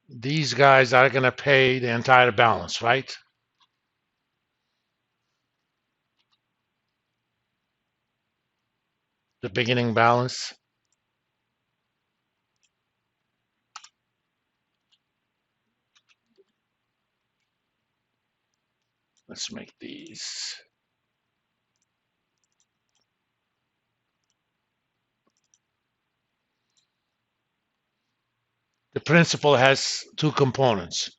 these guys are going to pay the entire balance, right? The beginning balance. Let's make these. The principal has two components.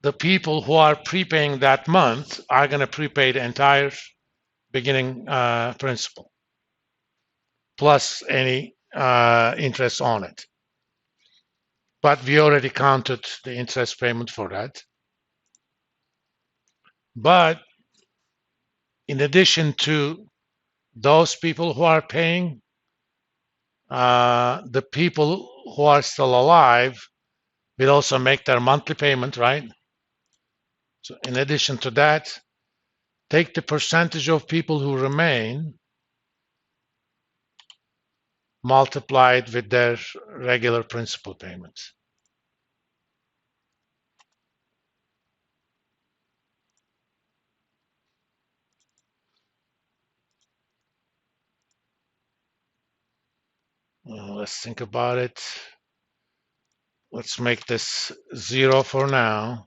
The people who are prepaying that month are going to prepay the entire beginning principal plus any interest on it. But we already counted the interest payment for that. But in addition to those people who are paying, the people who are still alive will also make their monthly payment, right? So in addition to that, take the percentage of people who remain, multiply it with their regular principal payments. Let's think about it. Let's make this 0 for now.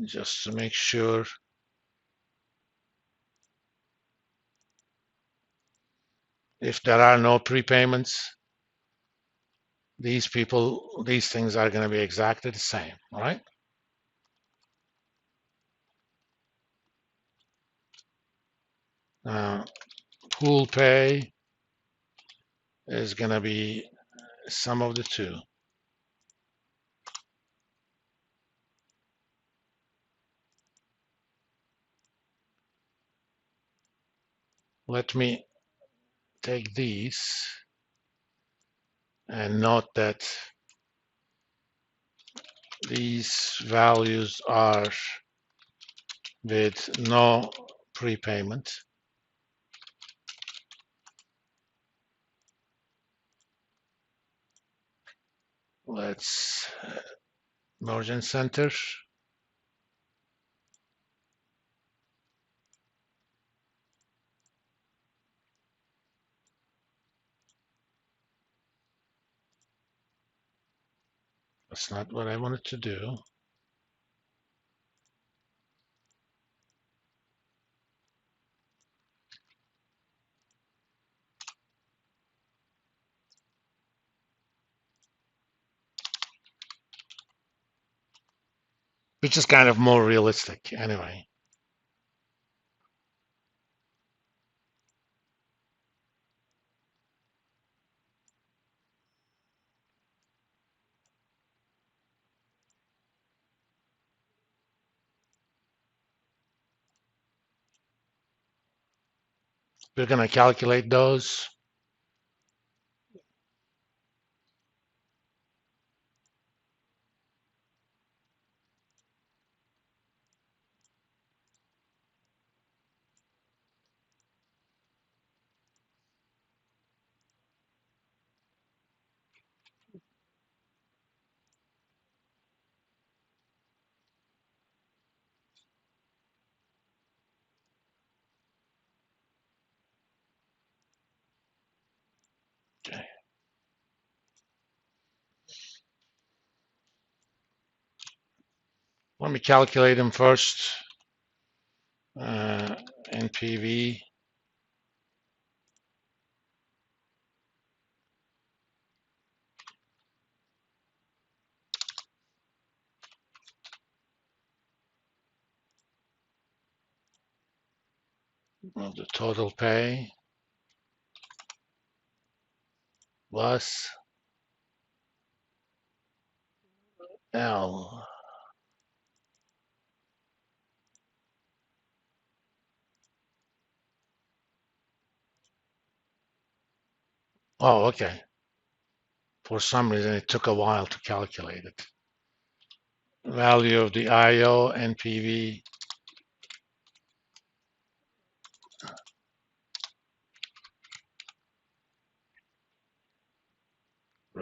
Just to make sure. If there are no prepayments, these things are going to be exactly the same, all right? Pool pay is going to be sum of the two. Let me take these and note that these values are with no prepayment. Let's merge and center. That's not what I wanted to do. Which is kind of more realistic anyway. We're going to calculate those. Okay. Let me calculate them first. NPV. Of the total pay plus L. Oh, okay. For some reason, it took a while to calculate it. Value of the IO, NPV.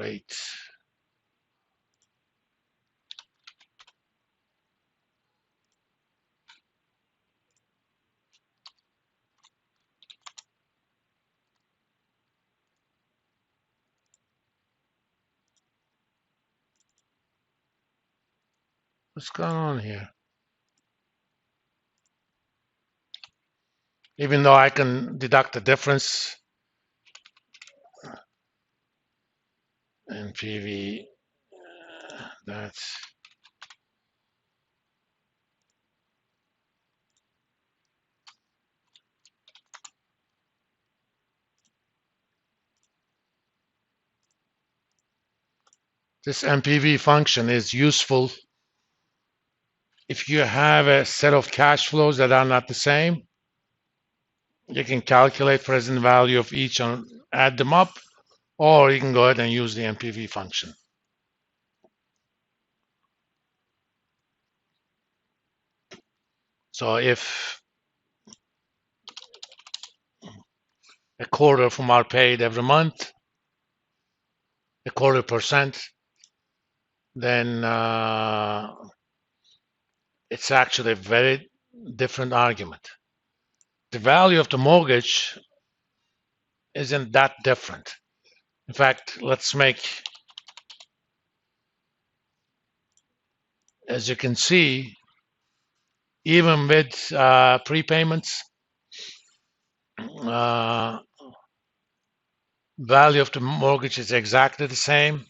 rate. What's going on here? Even though I can deduct the difference in PV, that's this NPV function is useful if you have a set of cash flows that are not the same. You can calculate present value of each and add them up, or you can go ahead and use the NPV function. So if a quarter from our paid every month, a quarter percent, then it's actually a very different argument. The value of the mortgage isn't that different. In fact, let's make, as you can see, even with prepayments, value of the mortgage is exactly the same,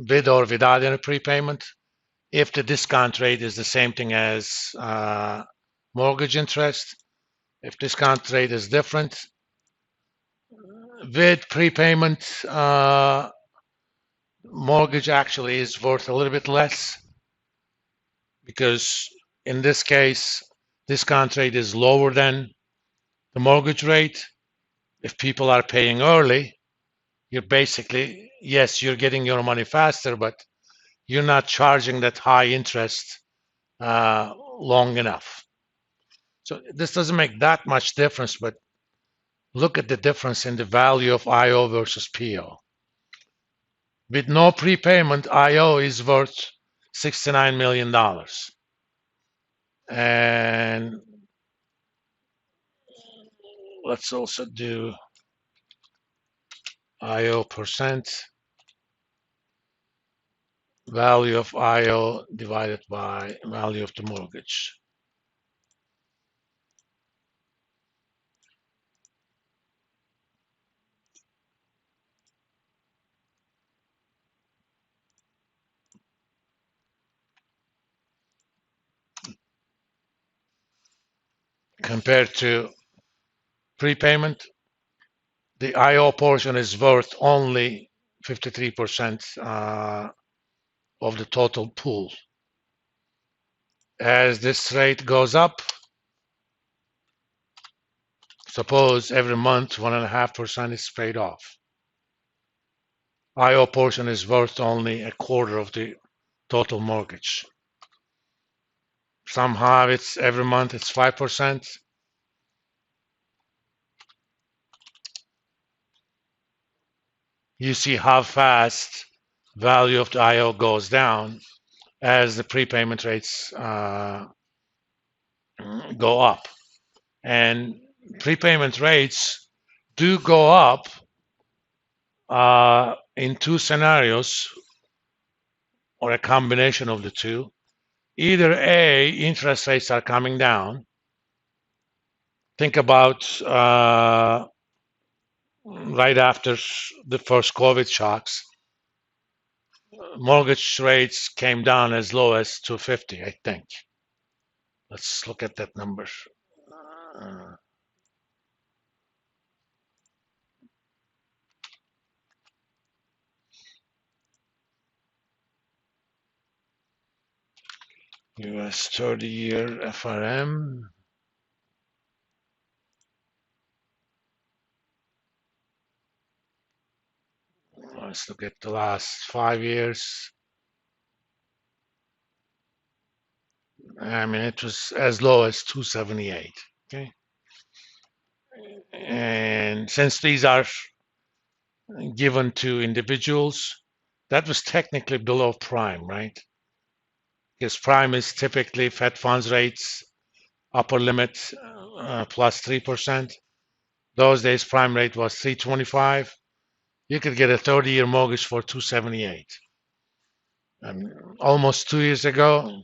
with or without any prepayment. If the discount rate is the same thing as mortgage interest, if discount rate is different, with prepayment, mortgage actually is worth a little bit less, because in this case, discount rate is lower than the mortgage rate. If people are paying early, you're basically, yes, you're getting your money faster, but you're not charging that high interest long enough. So this doesn't make that much difference, but look at the difference in the value of IO versus PO. With no prepayment, IO is worth $69 million. And let's also do IO percent, value of IO divided by value of the mortgage. Compared to prepayment, the IO portion is worth only 53% of the total pool. As this rate goes up, suppose every month 1.5% is paid off. IO portion is worth only a quarter of the total mortgage. Somehow it's every month it's 5%. You see how fast value of the IO goes down as the prepayment rates go up. And prepayment rates do go up in two scenarios, or a combination of the two. Either A, interest rates are coming down. Think about right after the first COVID shocks, mortgage rates came down as low as 250, I think. Let's look at that number. US 30-year FRM. Let's look at the last 5 years. I mean, it was as low as 278. Okay. And since these are given to individuals, that was technically below prime, right? Because prime is typically Fed funds rates, upper limit plus 3%. Those days, prime rate was 325. You could get a 30-year mortgage for 278. Almost 2 years ago,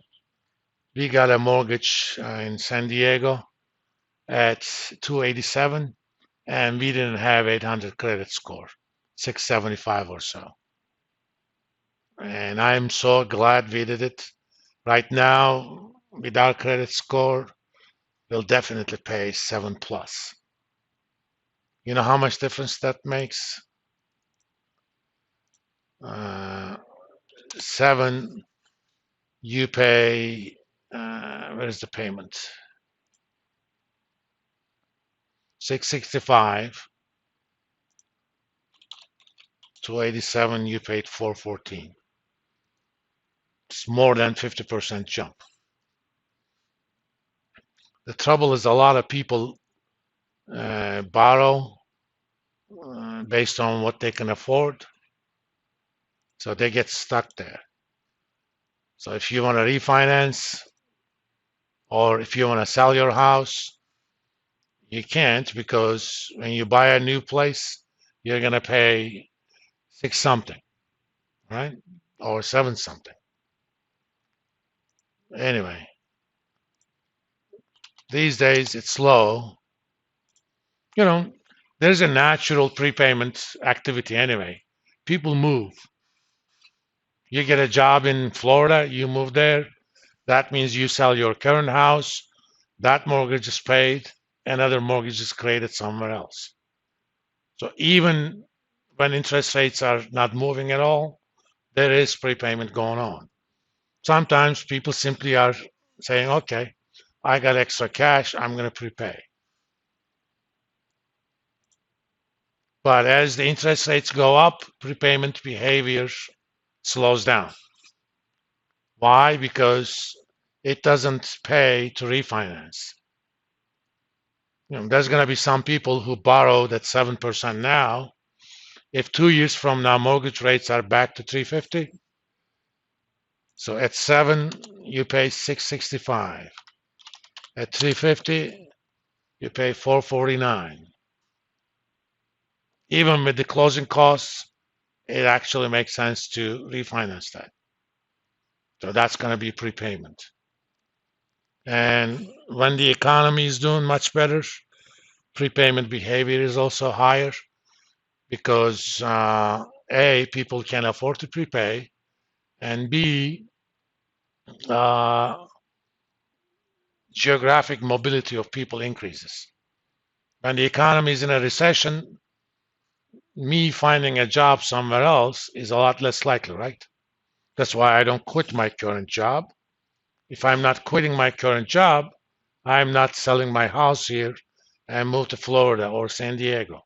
we got a mortgage in San Diego at 287, and we didn't have 800 credit score, 675 or so. And I'm so glad we did it. Right now, with our credit score, we'll definitely pay 7 plus. You know how much difference that makes? 7, you pay, where's the payment? 665. 287, you paid 414. It's more than 50% jump. The trouble is a lot of people borrow based on what they can afford, so they get stuck there. So if you want to refinance or if you want to sell your house, you can't, because when you buy a new place, you're going to pay 6 something, right? Or 7 something. Anyway, these days it's low. You know, there's a natural prepayment activity anyway. People move. You get a job in Florida, you move there. That means you sell your current house, that mortgage is paid, another mortgage is created somewhere else. So even when interest rates are not moving at all, there is prepayment going on. Sometimes people simply are saying, okay, I got extra cash, I'm going to prepay. But as the interest rates go up, prepayment behavior slows down. Why? Because it doesn't pay to refinance. There's going to be some people who borrowed at 7% now. If 2 years from now mortgage rates are back to 350, so at 7 you pay 665. At 350 you pay 449. Even with the closing costs, it actually makes sense to refinance that. So that's going to be prepayment. And when the economy is doing much better, prepayment behavior is also higher, because A, people can afford to prepay, and B, geographic mobility of people increases. When the economy is in a recession, me finding a job somewhere else is a lot less likely, right? That's why I don't quit my current job. If I'm not quitting my current job, I'm not selling my house here and move to Florida or San Diego.